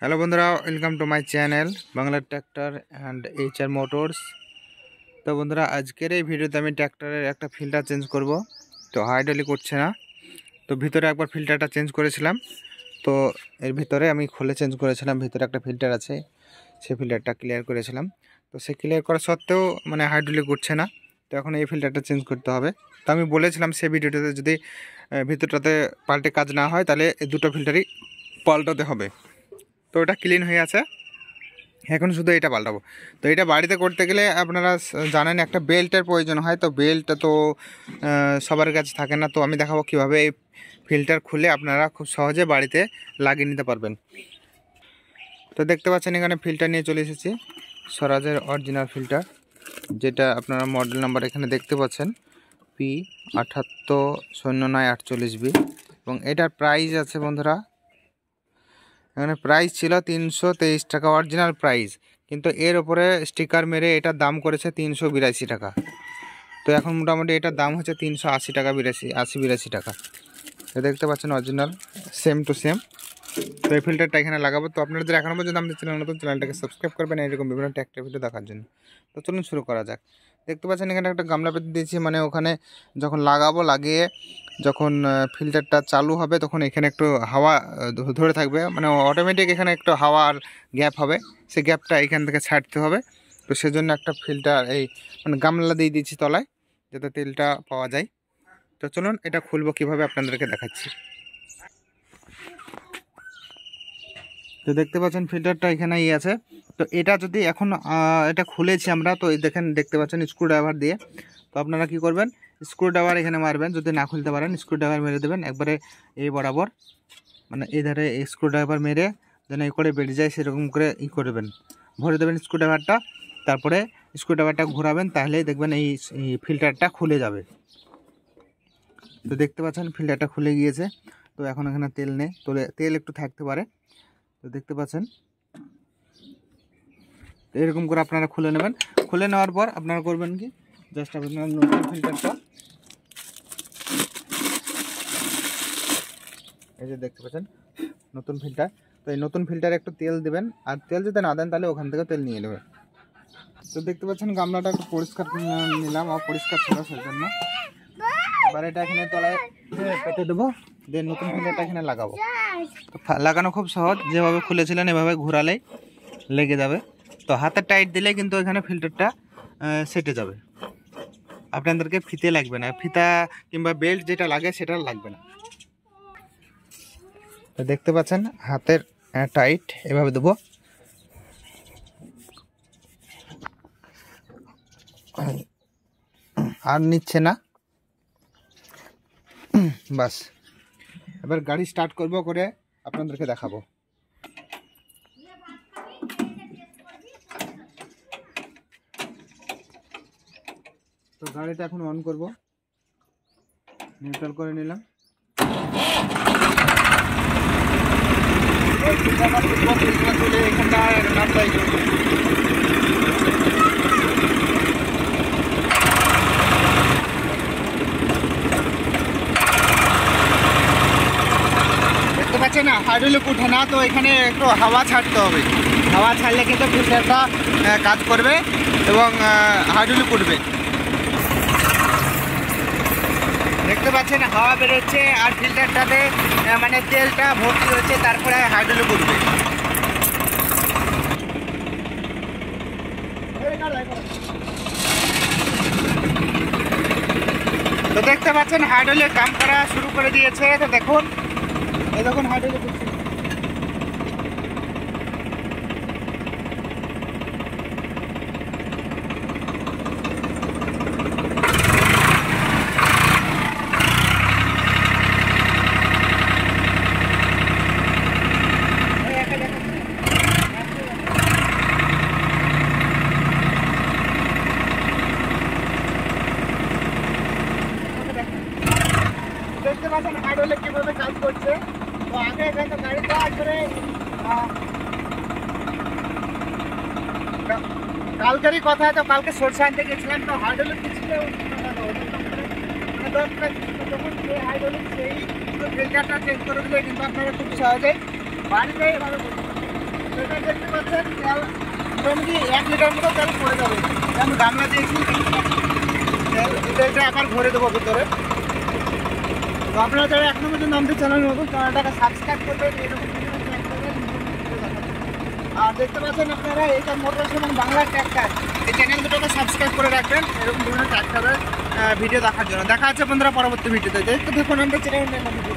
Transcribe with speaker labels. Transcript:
Speaker 1: Hello বন্ধুরা, welcome to my channel Bangla tractor and HR motors. তো বন্ধুরা, আজকের এই ভিডিওতে আমি ট্র্যাক্টরের একটা ফিল্টার চেঞ্জ করব। তো হাইড্রোলিক করছে না, তো ভিতরে একবার ফিল্টারটা চেঞ্জ করেছিলাম। তো এর ভিতরে আমি খুলে চেঞ্জ করেছিলাম, ভিতরে একটা ফিল্টার আছে, সেই ফিল্টারটা ক্লিয়ার করেছিলাম। তো সে ক্লিয়ার করা সত্ত্বেও হাইড্রোলিক করছে না। তো এখন এই ফিল্টারটা চেঞ্জ করতে হবে। তো আমি বলেছিলাম সেই ভিডিওটাতে, যদি ভিতরটাতে পাল্টে কাজ না হয় তাহলে এই দুটো ফিল্টারই পাল্টাতে হবে। তো এটা ক্লিন হয়ে আছে, এখন শুধু এটা পাল্টাবো। তো এটা বাড়িতে করতে গেলে আপনারা জানেন একটা বেল্টের প্রয়োজন হয়। তো বেল্টটা তো সবার কাছে থাকে না। তো আমি দেখাবো কীভাবে এই ফিল্টার খুলে আপনারা খুব সহজে বাড়িতে লাগিয়ে নিতে পারবেন। তো দেখতে পাচ্ছেন এখানে ফিল্টার নিয়ে চলে এসেছি, স্বরাজের অরিজিনাল ফিল্টার, যেটা আপনারা মডেল নাম্বার এখানে দেখতে পাচ্ছেন P780948B। এবং এটার প্রাইস আছে বন্ধুরা, এখানে প্রাইস ছিল 323 টাকা অরিজিনাল প্রাইস, কিন্তু এর ওপরে স্টিকার মেরে এটার দাম করেছে 382 টাকা। তো এখন মোটামুটি এটার দাম হচ্ছে 380 টাকা, 82 টাকা। তো দেখতে পাচ্ছেন অরিজিনাল সেম টু সেম। তো এই ফিল্টারটা এখানে লাগাবো। তো আপনারা যদি এখনও পর্যন্ত আমাদের চ্যানেল নতুন, চ্যানেলটাকে সাবস্ক্রাইব করবেন এরকম বিভিন্ন ট্র্যাক্টর ভিডিও দেখার জন্য। তো চলুন শুরু করা যাক। দেখতে পাচ্ছেন এখানে একটা গামলা পেতে দিয়েছি, মানে ওখানে যখন লাগাবো, লাগিয়ে যখন ফিল্টারটা চালু হবে তখন এখানে একটু হাওয়া ধরে থাকবে, মানে অটোমেটিক এখানে একটু হাওয়ার গ্যাপ হবে, সেই গ্যাপটা এখান থেকে ছাড়তে হবে। তো সেজন্য একটা ফিল্টার এই গামলা দিয়ে দিয়েছি তলায়, যাতে তেলটা পাওয়া যায়। তো চলুন এটা খুলবো কীভাবে আপনাদেরকে দেখাচ্ছি। তো দেখতে পাচ্ছেন ফিল্টারটা এখানে আছে। তো এটা যদি এখন এটা খুলেছি আমরা, তো দেখেন দেখতে পাচ্ছেন স্ক্রুড্রাইভার দিয়ে। তো আপনারা কি করবেন, স্ক্রুড্রাইভার এখানে মারবেন, যদি না খুলতে পারেন স্ক্রুড্রাইভার মেরে দেবেন একবারে এই বরাবর, মানে এই ধারে স্ক্রুড্রাইভার মেরে যেন এই করে বেরিয়ে যায় সেরকম করে করবেন, ভরে দেবেন স্ক্রুড্রাইভারটা। তারপরে স্ক্রুড্রাইভারটা ঘোরাবেন, তাহলেই দেখবেন এই ফিল্টারটা খুলে যাবে। তো দেখতে পাচ্ছেন ফিল্টারটা খুলে গিয়েছে। তো এখন এখানে তেল নেই, তেল একটু থাকতে পারে। তো দেখতে পাচ্ছেন এরকম করে আপনারা খুলে নেবেন। খুলে নেওয়ার পর আপনারা করবেন কি, জাস্ট আপনারা নতুন ফিল্টারটা, এই যে দেখতে পাচ্ছেন নতুন ফিল্টার। তো এই নতুন ফিল্টারে একটু তেল দেবেন, আর তেল যদি না দেন তাহলে ওখান থেকে তেল নিয়ে নেবেন। তো দেখতে পাচ্ছেন গামলাটা একটু পরিষ্কার নিলাম, অপরিষ্কার ছিল সেজন্য। এবার এটা এখানে তলায় পেতে দেবো, দিয়ে নতুন ফিল্টারটা এখানে লাগাবো। তো লাগানো খুব সহজ, যেভাবে খুলেছিলেন এভাবে ঘোরালেই লেগে যাবে। তো হাতে টাইট দিলে কিন্তু এখানে ফিল্টারটা সেটে যাবে, আপনাদেরকে ফিতে লাগবে না, ফিতা কিংবা বেল্ট যেটা লাগে সেটা লাগবে না। তো দেখতে পাচ্ছেন হাতের টাইট এভাবে দেবো, আর নিচ্ছে না, বাস। এবার গাড়ি স্টার্ট করব, করে আপনাদেরকে দেখাবো। তো গাড়িটা এখন অন করব, নিউট্রাল করে নিলাম। দেখতে পাচ্ছেন না, হাইড্রোলিক উঠে না, তো এখানে একটু হাওয়া ছাড়তে হবে। হাওয়া ছাড়লে কিন্তু ফিল্টারটা কাজ করবে এবং হাইড্রোলিক উঠবে। দেখতে পাচ্ছেন হাওয়া বেরোচ্ছে আর ফিল্টারটাতে মানে তেলটা ভর্তি হচ্ছে, তারপরে হাইড্রোলিক উঠবে। তো দেখতে পাচ্ছেন হাইড্রোলিক কাম করা শুরু করে দিয়েছে। তো দেখুন, এই দেখুন হাইড্রোলিক উঠছে। দেখতে পাচ্ছেন হাইড্রোলিক কিভাবে কাজ করছে। তো আগে এখানে গাড়িটা আসলে কালকেরই কথা, তো কালকে সরষে আনতে গেছিলাম, তো হাইড্রোলিক ছিল যখন সেই হাইড্রোলিক সেই ফিল্টারটা চেঞ্জ করে দিলে কিন্তু আপনারা খুব সহজেই বাড়িতে এভাবে এটা দেখতে পাচ্ছেন তেল মোটামুটি 1 লিটার মতো তেল পড়ে যাবে। আমি গামলা দিয়েছি তেল, এটা আবার ভরে দেবো ভিতরে। তো আপনারা যারা এখনো পর্যন্ত আমাদের চ্যানেল নতুন, চ্যানেলটাকে সাবস্ক্রাইব করবেন। এরকম আর দেখতে পাচ্ছেন আপনারা এইটা মোটরস এবং বাংলা ট্র্যাক্টর, এই চ্যানেল দুটোকে সাবস্ক্রাইব করে রাখবেন এরকম বিভিন্ন ট্র্যাক্টরের ভিডিও দেখার জন্য। দেখা হচ্ছে বন্ধুরা পরবর্তী ভিডিওতে। দেখতে দেখুন আমাদের চ্যানেল ভিডিও।